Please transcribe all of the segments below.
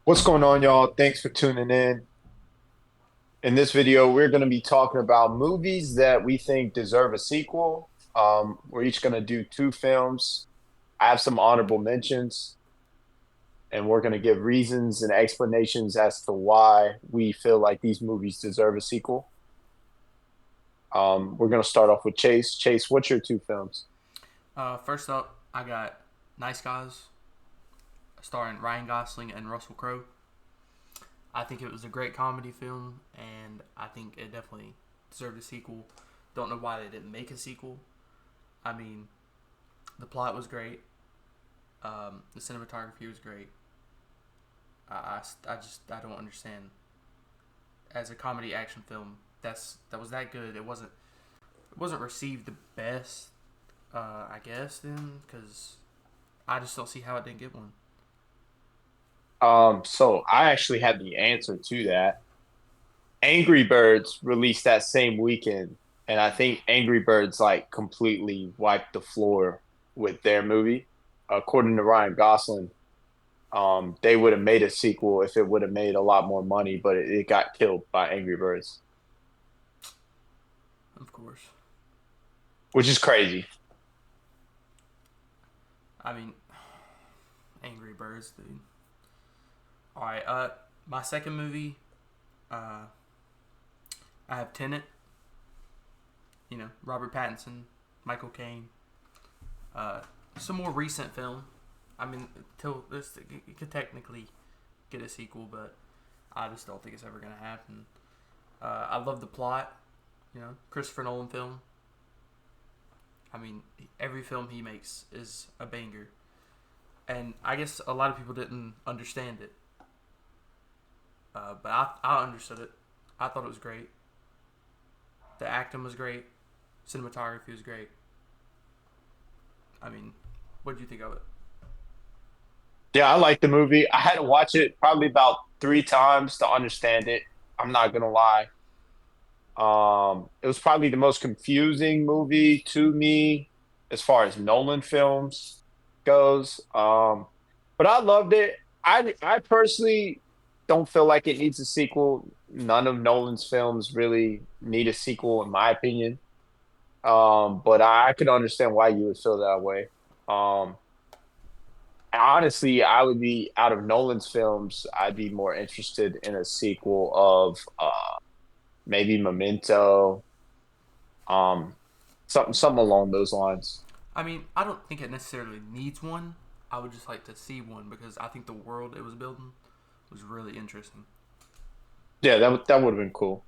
What's going on, y'all? Thanks for tuning in. In this video, we're going to be talking about movies that we think deserve a sequel. We're each going to do two films. I have some honorable mentions, and we're going to give reasons and explanations as to why we feel like these movies deserve a sequel. We're going to start off with Chase. Chase, what's your two films? First up, I got Nice Guys, starring Ryan Gosling and Russell Crowe. I think it was a great comedy film, and I think it definitely deserved a sequel. Don't know why they didn't make a sequel. I mean, the plot was great. The cinematography was great. I don't understand. As a comedy action film, that was that good. It wasn't received the best, I guess then, because I just don't see how it didn't get one. So I actually had the answer to that. Angry Birds released that same weekend, and I think Angry Birds like completely wiped the floor with their movie. According to Ryan Gosling, they would have made a sequel if it would have made a lot more money, but it got killed by Angry Birds, Of course. which is crazy. I mean, Angry Birds, dude. All right. My second movie, uh, I have Tenet. You know, Robert Pattinson, Michael Caine. Uh, some more recent film. I mean, till this it could technically get a sequel, but I just don't think it's ever gonna happen. I love the plot. You know, Christopher Nolan film. I mean, every film he makes is a banger, and I guess a lot of people didn't understand it, but I understood it. I thought it was great. The acting was great. Cinematography was great. I mean, what did you think of it? Yeah, I like the movie. I had to watch it probably about three times to understand it. I'm not gonna lie. It was probably the most confusing movie to me as far as Nolan films goes. But I loved it. I personally don't feel like it needs a sequel. None of Nolan's films really need a sequel, in my opinion. But I could understand why you would feel that way. Um, Honestly, I would be out of Nolan's films, I'd be more interested in a sequel of maybe Memento, um, something along those lines. I mean, I don't think it necessarily needs one. I would just like to see one because I think the world it was building was really interesting. Yeah, that would have been cool.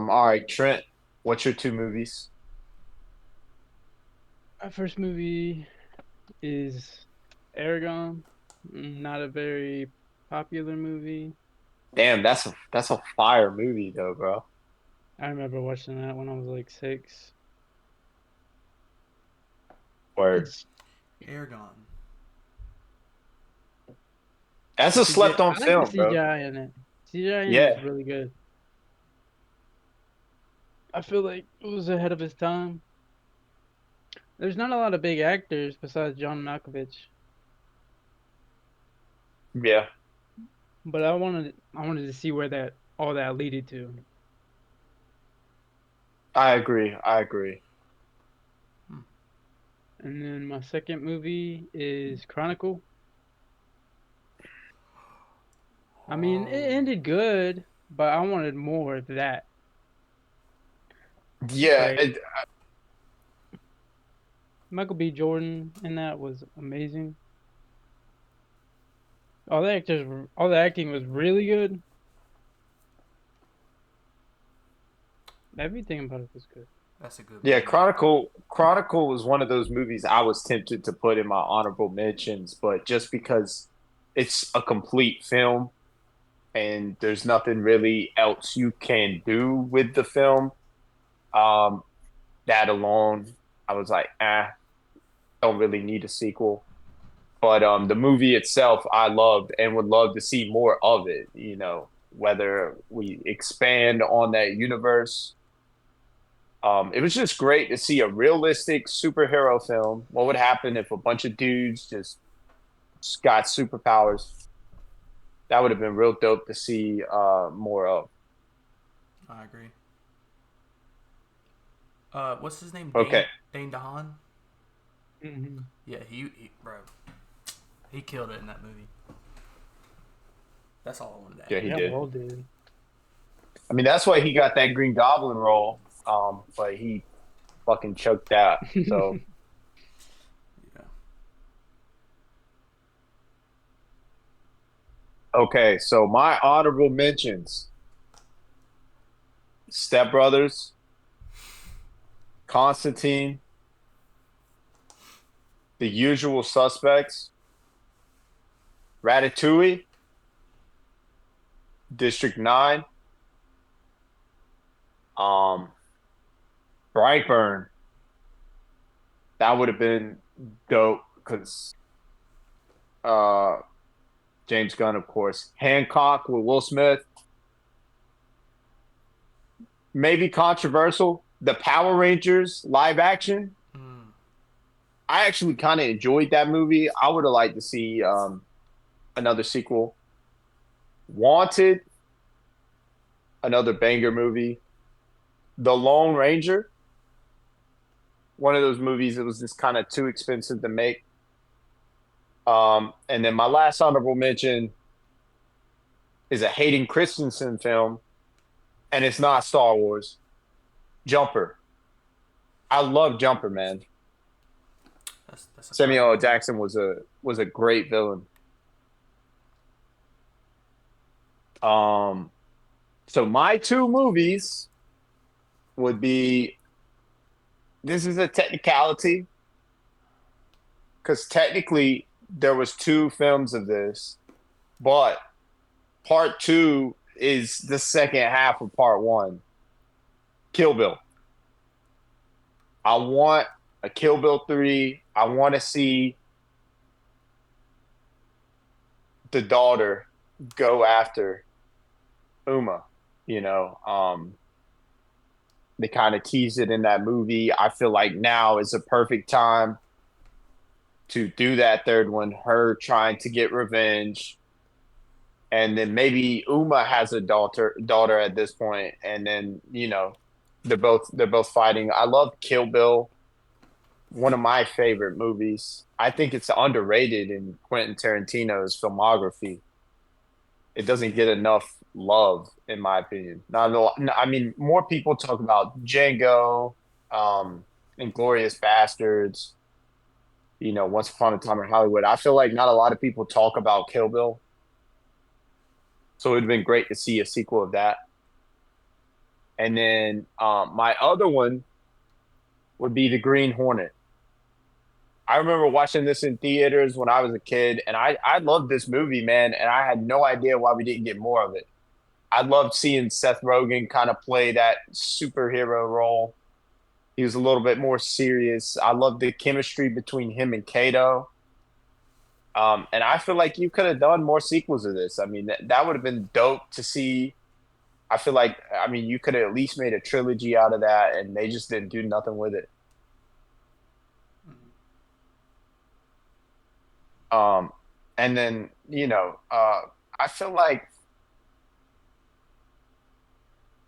All right, Trent, what's your two movies? My first movie is Aragon. Not a very popular movie. Damn, that's a fire movie though, bro. I remember watching that when I was like 6. Word. It's Aragon. That's the a CGI. slept on I like the film, bro. CGI in it. CGI in it was Yeah, really good. I feel like it was ahead of its time. There's not a lot of big actors besides John Malkovich, yeah, but I wanted to see where that all that leaded to. I agree. I agree. Hmm. And then my second movie is Chronicle. I mean, it Oh, ended good, but I wanted more of that. Yeah, Like Michael B. Jordan in that was amazing. All the acting was really good. Everything about it was good. that's a good yeah. movie. Chronicle was one of those movies I was tempted to put in my honorable mentions, but just because it's a complete film and there's nothing really else you can do with the film, um, that alone, I was like, don't really need a sequel. But the movie itself, I loved and would love to see more of it. Whether we expand on that universe. It was just great to see a realistic superhero film. What would happen if a bunch of dudes just got superpowers. That would have been real dope to see more of. I agree. What's his name? Okay. Dane DeHaan. Hmm. Yeah, he bro, he killed it in that movie. That's all I wanted to Yeah, add. he Yeah, did. well, dude. I mean, that's why he got that Green Goblin role. But he fucking choked out. So Yeah. okay, so my honorable mentions: Step Brothers, Constantine, The Usual Suspects, Ratatouille, District 9, um, Brightburn. That would have been dope because uh, James Gunn, of course. Hancock with Will Smith. Maybe controversial. The Power Rangers live action. Mm. I actually kind of enjoyed that movie. I would have liked to see another sequel. Wanted, another banger movie. The Lone Ranger, one of those movies that was just kind of too expensive to make. And then my last honorable mention is a Hayden Christensen film, and it's not Star Wars. Jumper. I love Jumper, man. That's a fire Samuel L. movie. Jackson was a great villain. Um, so my two movies would be, this is a technicality because technically there was two films of this, but part two is the second half of part one. Kill Bill. I want a Kill Bill 3. I want to see the daughter go after Uma. You know, they kind of teased it in that movie. I feel like now is a perfect time to do that third one, her trying to get revenge. And then maybe Uma has a daughter at this point, and then they're both fighting. I love Kill Bill, one of my favorite movies. I think it's underrated in Quentin Tarantino's filmography. It doesn't get enough love, in my opinion. Not a lot, I mean, more people talk about Django, um, Inglorious Bastards, Once Upon a Time in Hollywood. I feel like not a lot of people talk about Kill Bill, so it would have been great to see a sequel of that. And then my other one would be The Green Hornet. I remember watching this in theaters when I was a kid, and I loved this movie, man, and I had no idea why we didn't get more of it. I loved seeing Seth Rogen kind of play that superhero role. He was a little bit more serious. I loved the chemistry between him and Kato. And I feel like you could have done more sequels of this. I mean, that would have been dope to see. I feel like, I mean, you could have at least made a trilogy out of that, and they just didn't do nothing with it. Um, and then,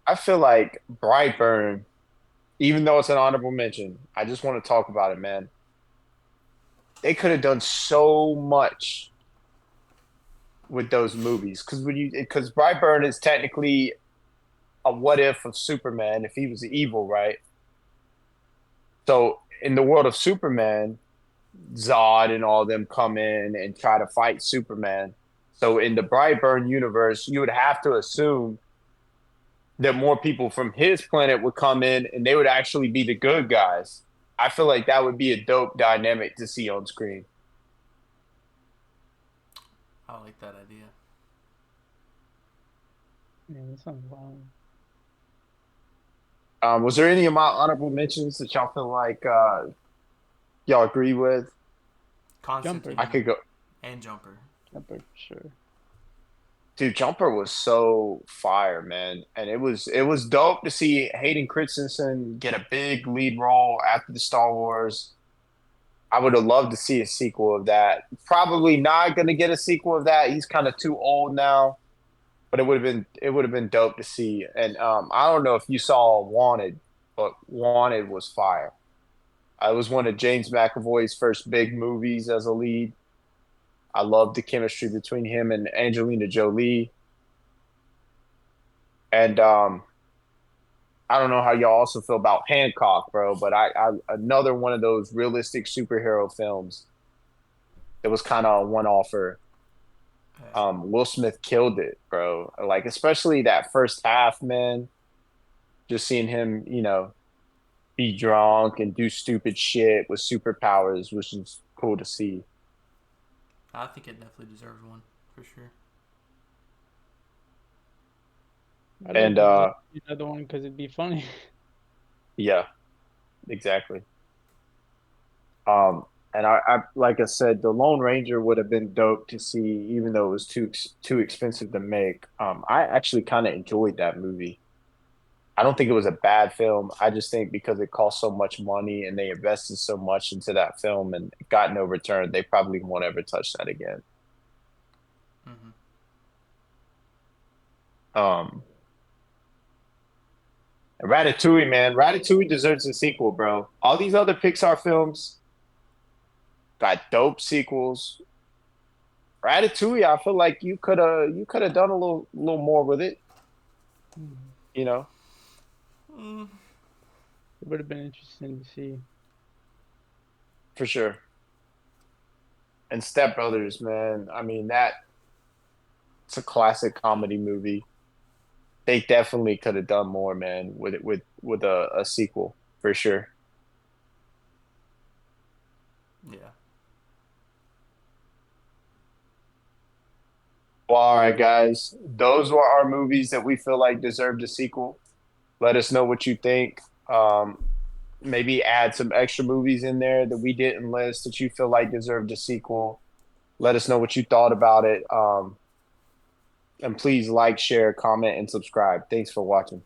I feel like Brightburn, even though it's an honorable mention, I just want to talk about it, man. They could have done so much with those movies because Brightburn is technically a what if of Superman if he was evil, right? So in the world of Superman, Zod and all them come in and try to fight Superman. So in the Brightburn universe, you would have to assume that more people from his planet would come in and they would actually be the good guys. I feel like that would be a dope dynamic to see on screen. I like that idea. Yeah, that sounds wild. Was there any of my honorable mentions that y'all feel like y'all agree with? Constantine I could go. and Jumper. Jumper, for sure. Dude, Jumper was so fire, man, and it was dope to see Hayden Christensen get a big lead role after the Star Wars. I would have loved to see a sequel of that. Probably not going to get a sequel of that. He's kind of too old now, but it would have been dope to see. And I don't know if you saw Wanted, but Wanted was fire. It was one of James McAvoy's first big movies as a lead. I loved the chemistry between him and Angelina Jolie. And I don't know how y'all also feel about Hancock, bro, but I another one of those realistic superhero films that was kind of a one offer. Yeah. Will Smith killed it, bro. Like especially that first half, man. Just seeing him, be drunk and do stupid shit with superpowers, which is cool to see. I think it definitely deserves one for sure. I'd And definitely love to see another one because it'd be funny. yeah, exactly. Um, and I like I said, the Lone Ranger would have been dope to see, even though it was too expensive to make. I actually kind of enjoyed that movie. I don't think it was a bad film. I just think because it cost so much money and they invested so much into that film and got no return, they probably won't ever touch that again. Hmm. Um, Ratatouille, man, Ratatouille deserves a sequel, bro. All these other Pixar films got dope sequels. Ratatouille, I feel like you could have done a little more with it, Mhm. you know, Mm. It would have been interesting to see. for sure. And Step Brothers, man. I mean, it's a classic comedy movie. They definitely could have done more, man, with it with a sequel for sure. Yeah. Well, all right, guys. Those were our movies that we feel like deserved a sequel. Let us know what you think. Maybe add some extra movies in there that we didn't list that you feel like deserved a sequel. Let us know what you thought about it. And please like, share, comment, and subscribe. Thanks for watching.